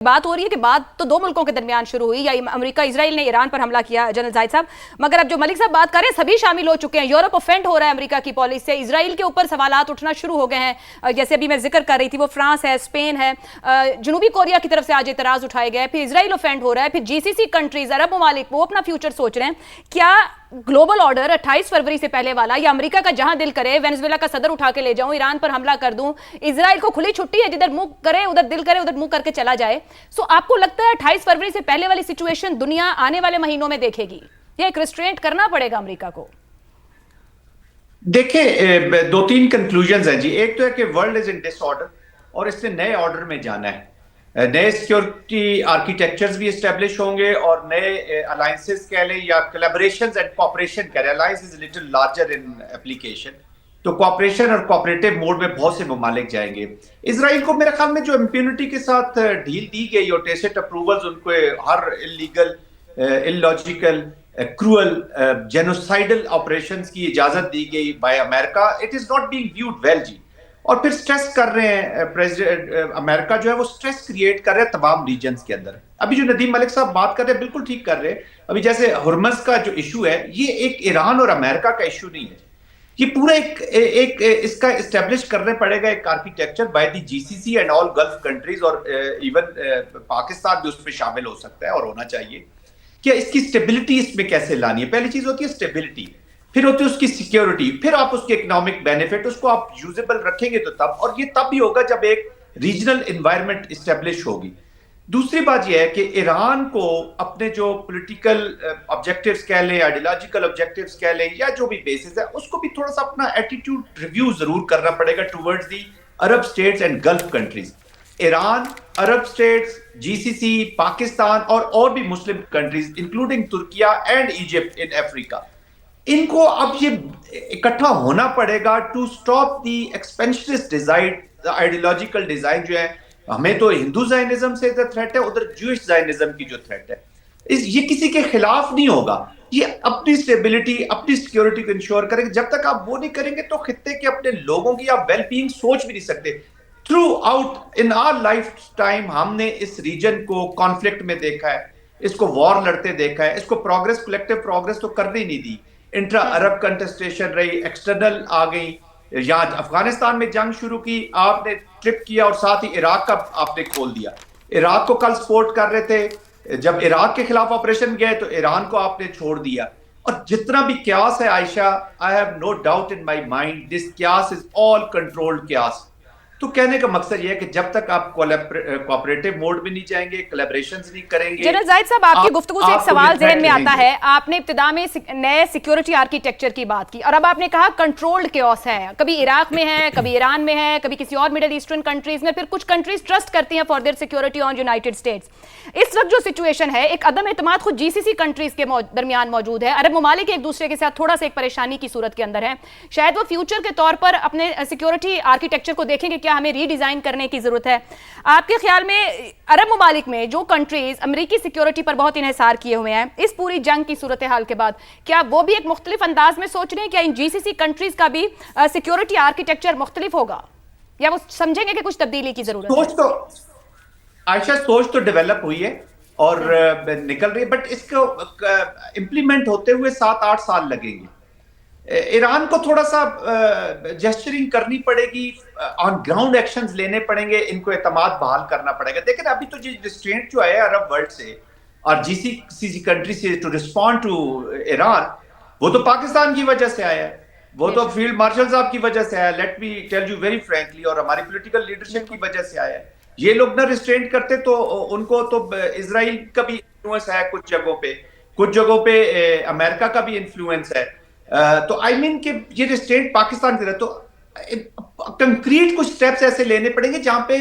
बात हो रही है कि बात तो दो मुल्कों के दरमियान शुरू हुई, या अमेरिका इजराइल ने ईरान पर हमला किया जनरल जाहिद साहब, मगर अब जो मलिक साहब बात कर रहे हैं सभी शामिल हो चुके हैं। यूरोप ऑफेंड हो रहा है अमेरिका की पॉलिसी से, इजराइल के ऊपर सवालात उठना शुरू हो गए हैं। जैसे अभी मैं जिक्र कर रही थी, वो फ्रांस है, स्पेन है, जनूबी कोरिया की तरफ से आज इतराज उठाए गए, फिर इजराइल ऑफेंड हो रहा है, फिर जीसीसी कंट्रीज अरब ममालिक वो अपना फ्यूचर सोच रहे हैं। क्या ग्लोबल ऑर्डर 28 फरवरी से पहले वाला, या अमेरिका का जहां दिल करे वेनेजुएला का सदर उठा के ले जाऊं, ईरान पर हमला कर दूं, इजराइल को खुली छुट्टी है, जिधर मुंह करे उधर दिल करे उधर मुंह करके चला जाए। सो आपको लगता है 28 फरवरी से पहले वाली सिचुएशन दुनिया आने वाले महीनों में देखेगी, या एक रिस्ट्रेंट करना पड़ेगा अमेरिका को? देखिए, दो तीन कंक्लूजन्स हैं जी। एक तो है कि वर्ल्ड इज इन डिसऑर्डर और इसने नए ऑर्डर में जाना है। नए सिक्योरिटी आर्किटेक्चर्स भी एस्टेब्लिश होंगे और नए अलायंसेस कह लें या कोलैबोरेशंस एंड कोऑपरेशन कह लें। Alliance is little larger in application, तो कोऑपरेशन और कोऑपरेटिव मोड में बहुत से ममालिक जाएंगे। इसराइल को मेरे ख्याल में जो इम्प्यूनिटी के साथ ढील दी गई और टेसिट अप्रूवल्स उनको हर illegal, illogical, cruel, genocidal operations की इजाजत दी गई by America, it is not being viewed well जी। और फिर स्ट्रेस कर रहे हैं प्रेसिडेंट अमेरिका जो है वो स्ट्रेस क्रिएट कर रहे हैं तमाम रीजन्स के अंदर। अभी जो नदीम मलिक साहब बात कर रहे हैं बिल्कुल ठीक कर रहे हैं। अभी जैसे हुर्मस का जो इशू है, ये एक ईरान और अमेरिका का इशू नहीं है, ये पूरा एक इसका इस्टेब्लिश करने पड़ेगा एक architecture by the GCC and all gulf countries, और इवन पाकिस्तान भी उसमें शामिल हो सकता है और होना चाहिए। कि इसकी स्टेबिलिटी इसमें कैसे लानी है। पहली चीज होती है स्टेबिलिटी, फिर होती है उसकी सिक्योरिटी, फिर आप उसके इकोनॉमिक बेनिफिट उसको आप यूजेबल रखेंगे तो तब, और ये तब भी होगा जब एक रीजनल एनवायरनमेंट इस्टेब्लिश होगी। दूसरी बात यह है कि ईरान को अपने जो पॉलिटिकल ऑब्जेक्टिव्स कह लें, आइडियोलॉजिकल ऑब्जेक्टिव्स कह लें, या जो भी बेसिस है, उसको भी थोड़ा सा अपना एटीट्यूड रिव्यू जरूर करना पड़ेगा towards the Arab states and Gulf countries. Iran, Arab states, GCC, Pakistan और भी Muslim countries including Turkiye and Egypt in Africa, इनको अब ये इकट्ठा होना पड़ेगा to stop the expansionist design, ideological design जो है। हमें तो हिंदू जायनिज्म से थ्रेट है, उधर ज्यूइश जायनिज्म की जो थ्रेट है, ये किसी के खिलाफ नहीं होगा। ये अपनी स्टेबिलिटी, अपनी सिक्योरिटी को इंश्योर करेंगे। जब तक आप वो नहीं करेंगे तो खित्ते के अपने लोगों की आप वेल बीइंग सोच भी नहीं सकते। Throughout in our lifetime हमने इस रीजन को कॉन्फ्लिक्ट में देखा है, इसको वॉर लड़ते देखा है, इसको प्रोग्रेस, कलेक्टिव प्रोग्रेस तो करने नहीं दी। इंट्रा अरब कंटेस्टेशन रही, एक्सटर्नल आ गई, या अफगानिस्तान में जंग शुरू की, आपने ट्रिप किया और साथ ही इराक का आपने खोल दिया। इराक को कल सपोर्ट कर रहे थे, जब इराक के खिलाफ ऑपरेशन गए तो ईरान को आपने छोड़ दिया। और जितना भी क्यास है Ayesha, I have no doubt in my mind this chaos is all controlled chaos. तो कहने का मकसद यह है कि जब तक आप कोऑपरेटिव मोड में नहीं जाएंगे, कोलैबोरेशंस नहीं करेंगे। जनरल जाहिद साहब, आपकी गुफ्तगू से एक सवाल जहन में आता है। आपने इब्तिदा में नए सिक्योरिटी आर्किटेक्चर की बात की और अब आपने कहा कंट्रोल्ड केओस है, कभी इराक में है, कभी ईरान में है, कभी किसी और मिडिल ईस्टर्न कंट्रीज में, फिर कुछ कंट्रीज ट्रस्ट करती हैं for their security on United states. इस वक्त जो सिचुएशन है, एक अदम एतमाद खुद जीसीसी कंट्रीज के दरमियान मौजूद है। अरब ममालिक एक दूसरे के साथ थोड़ा सा एक परेशानी की सूरत के अंदर है। शायद वो फ्यूचर के तौर पर अपने सिक्योरिटी आर्किटेक्चर को देखेंगे, क्या हमें रीडिजाइन करने की जरूरत है। आपके ख्याल में अरब ममालिक में जो कंट्रीज अमेरिकी सिक्योरिटी पर बहुत इन्हिसार किए हुए हैं इस पूरी जंग की सूरत हाल के बाद, क्या वो भी एक मुख्तलिफ अंदाज में सोच रहे हैं? क्या इन जीसीसी कंट्रीज का भी सिक्योरिटी आर्किटेक्चर मुख्तलिफ होगा, या वो समझेंगे कि कुछ तब्दीली की जरूरत है? सोच तो आयशा, सोच तो डेवलप हुई है और निकल रही है, बट इसको इंप्लीमेंट होते हुए 7-8 साल लगेंगे। ईरान को थोड़ा सा जेस्चरिंग करनी पड़ेगी, ऑन ग्राउंड एक्शंस लेने पड़ेंगे, इनको एतमाद बहाल करना पड़ेगा। देखिए अभी तो जो रिस्ट्रेंट जो आया अरब वर्ल्ड से और जीसीसी कंट्री से टू रिस्पॉन्ड टू ईरान, वो तो पाकिस्तान की वजह से आया है, वो तो फील्ड मार्शल साहब की वजह से आया, let me tell you very frankly, और हमारी पॉलिटिकल लीडरशिप की वजह से आया है। ये लोग ना रिस्ट्रेंट करते तो उनको तो इजराइल का भी इन्फ्लुएंस है कुछ जगहों पे अमेरिका का भी इन्फ्लुएंस है। तो आई मीन कि ये रिस्ट्रेंट पाकिस्तान की तरह, तो कंक्रीट कुछ स्टेप्स ऐसे लेने पड़ेंगे जहां पे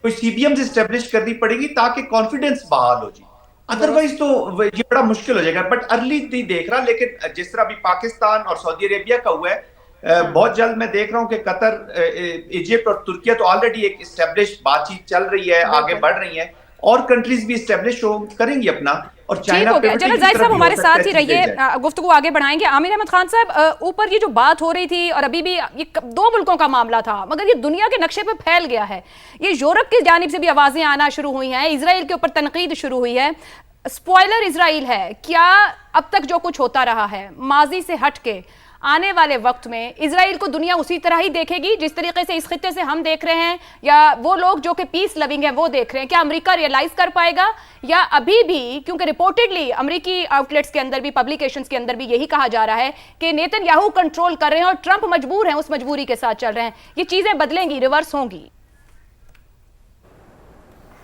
कोई सीबीएम्स एस्टेब्लिश करनी पड़ेगी ताकि कॉन्फिडेंस बहाल हो जी। अदरवाइज तो ये बड़ा मुश्किल हो जाएगा। बट अर्ली नहीं देख रहा, लेकिन जिस तरह अभी पाकिस्तान और सऊदी अरेबिया का हुआ है, बहुत जल्द मैं देख रहा हूं कि कतर, इजिप्ट और तुर्किया तो ऑलरेडी एक एस्टेब्लिश बातचीत चल रही है, आगे बढ़ रही है। और कंट्रीज भी स्टेब्लिश करेंगी अपना, और ठीक चाइना हो गया। जनरल जाहिद साहब हमारे साथ ही रहिए, गुफ्तगू आगे बढ़ाएंगे। आमिर अहमद खान साहब, ऊपर ये जो बात हो रही थी और अभी भी ये दो मुल्कों का मामला था, मगर ये दुनिया के नक्शे पे फैल गया है। ये यूरोप की जानिब से भी आवाजें आना शुरू हुई हैं, इजराइल के ऊपर तनकीद शुरू हुई है। स्पॉइलर इजराइल है क्या? अब तक जो कुछ होता रहा है माजी से हट के, आने वाले वक्त में इजराइल को दुनिया उसी तरह ही देखेगी जिस तरीके से इस खित्ते से हम देख रहे हैं, या वो लोग जो कि पीस लविंग हैं वो देख रहे हैं? क्या अमेरिका रियलाइज कर पाएगा, या अभी भी, क्योंकि रिपोर्टेडली अमेरिकी आउटलेट्स के अंदर भी, पब्लिकेशंस के अंदर भी यही कहा जा रहा है कि नेतन्याहू कंट्रोल कर रहे हैं और ट्रंप मजबूर हैं, उस मजबूरी के साथ चल रहे हैं? ये चीजें बदलेंगी, रिवर्स होंगी?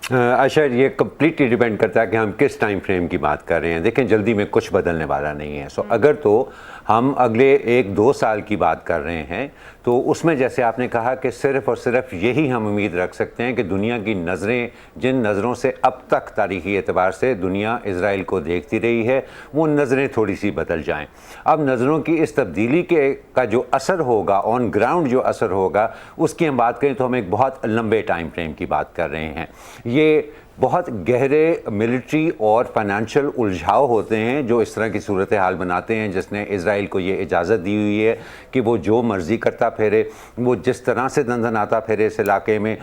अच्छा, ये कम्प्लीटली डिपेंड करता है कि हम किस टाइम फ्रेम की बात कर रहे हैं। देखें, जल्दी में कुछ बदलने वाला नहीं है। अगर तो हम अगले 1-2 साल की बात कर रहे हैं तो उसमें जैसे आपने कहा कि सिर्फ़ और सिर्फ यही हम उम्मीद रख सकते हैं कि दुनिया की नज़रें, जिन नज़रों से अब तक तारीख़ी एतबार से दुनिया इज़राइल को देखती रही है, वो नज़रें थोड़ी सी बदल जाएं। अब नज़रों की इस तब्दीली का जो असर होगा, ऑन ग्राउंड जो असर होगा, उसकी हम बात करें तो हम एक बहुत लंबे टाइम फ्रेम की बात कर रहे हैं। ये बहुत गहरे मिलिट्री और फाइनेंशियल उलझाव होते हैं जो इस तरह की सूरत हाल बनाते हैं, जिसने इज़राइल को ये इजाज़त दी हुई है कि वो जो मर्ज़ी करता फिरे, वो जिस तरह से दंदनाता फिरे इस इलाके में,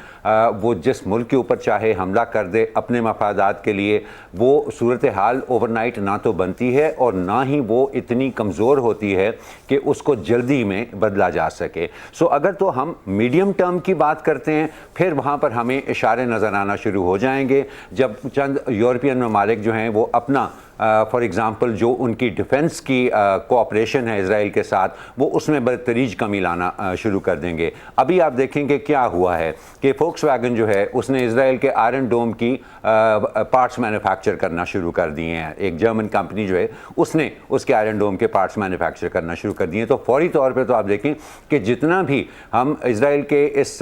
वो जिस मुल्क के ऊपर चाहे हमला कर दे अपने मफादात के लिए। वो सूरत हाल ओवरनाइट ना तो बनती है और ना ही वो इतनी कमज़ोर होती है कि उसको जल्दी में बदला जा सके। अगर तो हम मीडियम टर्म की बात करते हैं, फिर वहाँ पर हमें इशारे नज़र आना शुरू हो जाएंगे जब चंद यूरोपियन ममालिक जो हैं वो अपना फॉर एग्ज़ाम्पल जो उनकी डिफेंस की कोऑपरेशन है इज़राइल के साथ, वो उसमें बदतरीज कमी लाना शुरू कर देंगे। अभी आप देखेंगे क्या हुआ है कि फोक्सवैगन जो है उसने इज़राइल के आयरन डोम की पार्ट्स मैन्युफैक्चर करना शुरू कर दिए हैं। एक जर्मन कंपनी जो है उसने उसके आयरन डोम के पार्ट्स मैन्युफैक्चर करना शुरू कर दिए। तो फौरी तौर पर तो आप देखें कि जितना भी हम इज़राइल के इस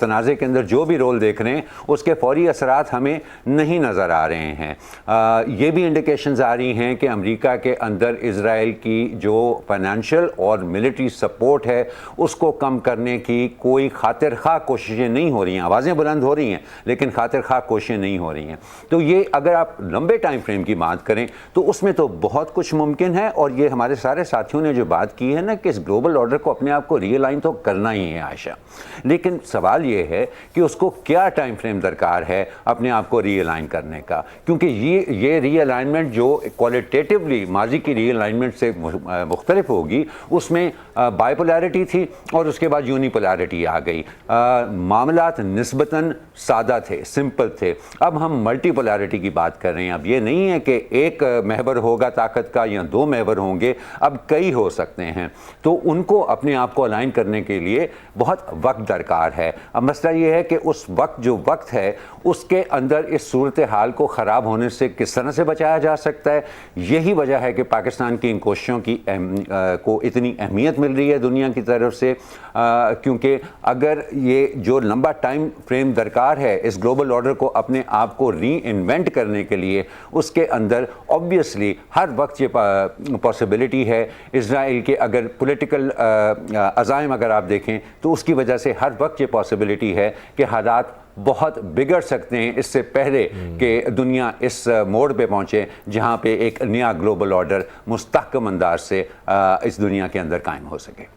तनाज़े के अंदर जो भी रोल देख रहे हैं, उसके फौरी असरात हमें नहीं नज़र आ रहे हैं। ये भी इंडिकेशंस आ रही हैं कि अमेरिका के अंदर इज़राइल की जो फाइनेंशियल और मिलिट्री सपोर्ट है उसको कम करने की कोई खातिर खा कोशिशें नहीं हो रही हैं। आवाज़ें बुलंद हो रही हैं लेकिन खातिर खा कोशिशें नहीं हो रही हैं। तो ये अगर आप लंबे टाइम फ्रेम की बात करें तो उसमें तो बहुत कुछ मुमकिन है। और ये हमारे सारे साथियों ने जो बात की है ना कि इस ग्लोबल ऑर्डर को अपने आप को रियलाइन तो करना ही है आयशा, लेकिन सवाल ये है कि उसको क्या टाइम फ्रेम दरकार है अपने आप को रियलाइन करने का, क्योंकि ये रीअलाइनमेंट जो क्वालिटेटिवली माजी की रीअलाइनमेंट से मुख्तलिफ होगी, उसमें बाइपोलैरिटी थी और उसके बाद यूनिपोलैरिटी आ गई। मामलात निस्बतन सादा थे, सिंपल थे। अब हम मल्टीपोलैरिटी की बात कर रहे हैं। अब ये नहीं है कि एक महवर होगा ताकत का या 2 महवर होंगे, अब कई हो सकते हैं। तो उनको अपने आप को अलाइन करने के लिए बहुत वक्त दरकार है। अब मसला ये है कि उस वक्त जो वक्त है उसके अंदर इस सूरत हाल को ख़राब होने से किस तरह से बचाया जा सकता है। यही वजह है कि पाकिस्तान की इन कोशिशों की को इतनी अहमियत मिल रही है दुनिया की तरफ से, क्योंकि अगर ये जो लंबा टाइम फ्रेम दरकार है इस ग्लोबल ऑर्डर को अपने आप को री इन्वेंट करने के लिए, उसके अंदर ऑब्वियसली हर वक्त ये पॉसिबिलिटी है। इज़राइल के अगर पॉलिटिकल अज़ाइम अगर आप देखें तो उसकी वजह से हर वक्त ये पॉसिबिलिटी है कि हालात बहुत बिगड़ सकते हैं इससे पहले कि दुनिया इस मोड़ पे पहुंचे जहां पे एक नया ग्लोबल ऑर्डर मुस्तहकम अंदाज से इस दुनिया के अंदर कायम हो सके।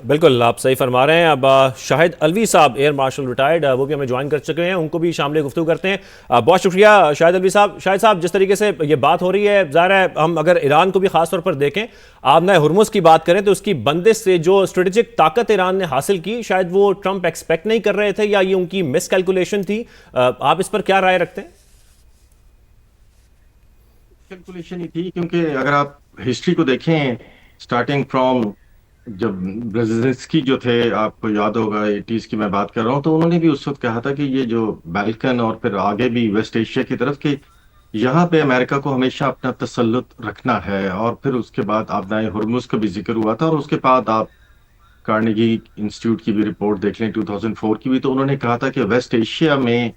बिल्कुल, आप सही फरमा रहे हैं। अब शाहिद अलवी साहब, एयर मार्शल रिटायर्ड, वो भी हमें ज्वाइन कर चुके हैं, उनको भी शामिल गुफ्तगू करते हैं। बहुत शुक्रिया शाहिद अलवी साहब। शाहिद साहब, जिस तरीके से ये बात हो रही है, ज़ाहिर है हम अगर ईरान को भी खास तौर पर देखें, आबना हुर्मुज़ की बात करें तो उसकी बंदिश से जो स्ट्रेटेजिक ताकत ईरान ने हासिल की, शायद वो ट्रंप एक्सपेक्ट नहीं कर रहे थे या ये उनकी मिस कैलकुलेशन थी। आप इस पर क्या राय रखते हैं? कैलकुलेशन ही थी, क्योंकि अगर आप हिस्ट्री को देखें स्टार्टिंग फ्रॉम जब ब्रेज़िन्स्की जो थे, आपको याद होगा 80s की मैं बात कर रहा हूँ, तो उन्होंने भी उस वक्त कहा था कि ये जो बाल्कन और फिर आगे भी वेस्ट एशिया की तरफ के यहाँ पे अमेरिका को हमेशा अपना तसल्लुत रखना है। और फिर उसके बाद आबनाए हुर्मुज़ का भी जिक्र हुआ था, और उसके बाद आप कार्नेगी इंस्टीट्यूट की भी रिपोर्ट देख लें 2004 की भी, तो उन्होंने कहा था कि वेस्ट एशिया में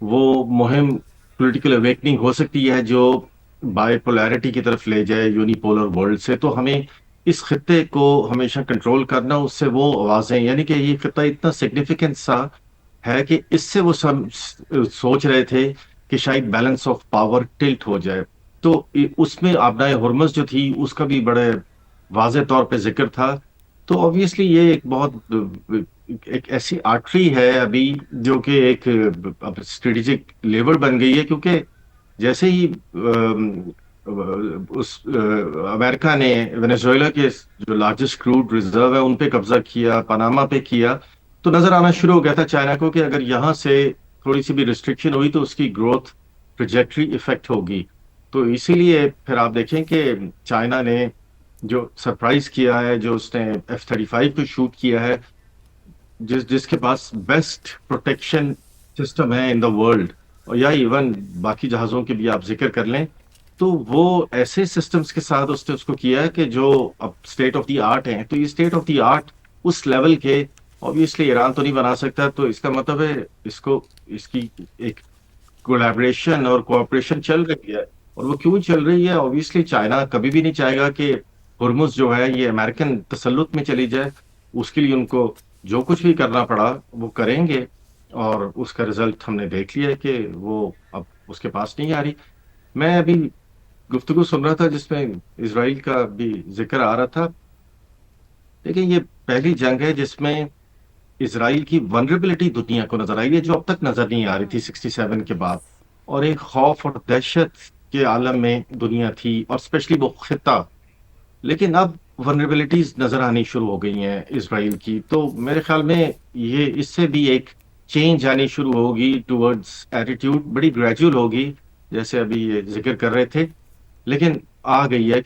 वो मुहिम पॉलिटिकल अवेकनिंग हो सकती है जो बाइपोलैरिटी की तरफ ले जाए, यूनिपोलर वर्ल्ड से। तो हमें इस खत्ते को हमेशा कंट्रोल करना, उससे वो आवाज़ें, यानी कि ये खत्ता इतना सिग्निफिकेंट सा है कि इससे वो सब सोच रहे थे कि शायद बैलेंस ऑफ पावर टिल्ट हो जाए। तो उसमें आपदाए हुर्मुज़ जो थी उसका भी बड़े वाज़ेह तौर पे जिक्र था। तो ऑब्वियसली ये एक बहुत एक ऐसी आर्टरी है अभी जो कि एक अब स्ट्रेटेजिक लेवर बन गई है, क्योंकि जैसे ही अमेरिका ने वेनेजुएला के जो लार्जेस्ट क्रूड रिजर्व है उन पे कब्जा किया, पनामा पे किया, तो नजर आना शुरू हो गया था चाइना को कि अगर यहाँ से थोड़ी सी भी रिस्ट्रिक्शन हुई तो उसकी ग्रोथ ट्रेजेक्टरी इफेक्ट होगी। तो इसीलिए फिर आप देखें कि चाइना ने जो सरप्राइज किया है, जो उसने F-35 को शूट किया है, जिसके पास बेस्ट प्रोटेक्शन सिस्टम है इन द वर्ल्ड, और या इवन बाकी जहाजों के भी आप जिक्र कर लें, तो वो ऐसे सिस्टम्स के साथ उसने उसको किया है कि जो अब स्टेट ऑफ द आर्ट हैं। तो ये स्टेट ऑफ द आर्ट उस लेवल के ऑब्वियसली ईरान तो नहीं बना सकता, तो इसका मतलब है इसको इसकी एक कोलैबोरेशन और कोऑपरेशन चल रही है। और वो क्यों चल रही है? ऑब्वियसली चाइना कभी भी नहीं चाहेगा कि हुर्मुज़ जो है ये अमेरिकन तसल्लुत में चली जाए। उसके लिए उनको जो कुछ भी करना पड़ा वो करेंगे, और उसका रिजल्ट हमने देख लिया है कि वो अब उसके पास नहीं आ रही। मैं अभी गुफ्तगू सुन रहा था जिसमें इसराइल का भी जिक्र आ रहा था। देखिए, ये पहली जंग है जिसमें इसराइल की वनरेबिलिटी दुनिया को नजर आई है, जो अब तक नजर नहीं आ रही थी 67 के बाद। और एक खौफ और दहशत के आलम में दुनिया थी, और स्पेशली वो खिता। लेकिन अब वनरेबिलिटीज नजर आनी शुरू हो गई हैं इसराइल की। तो मेरे ख्याल में ये इससे भी एक चेंज आनी शुरू होगी टुवर्ड्स एटीट्यूड, बड़ी ग्रेजुअल होगी, जैसे अभी ये जिक्र कर रहे थे, लेकिन आ गई है।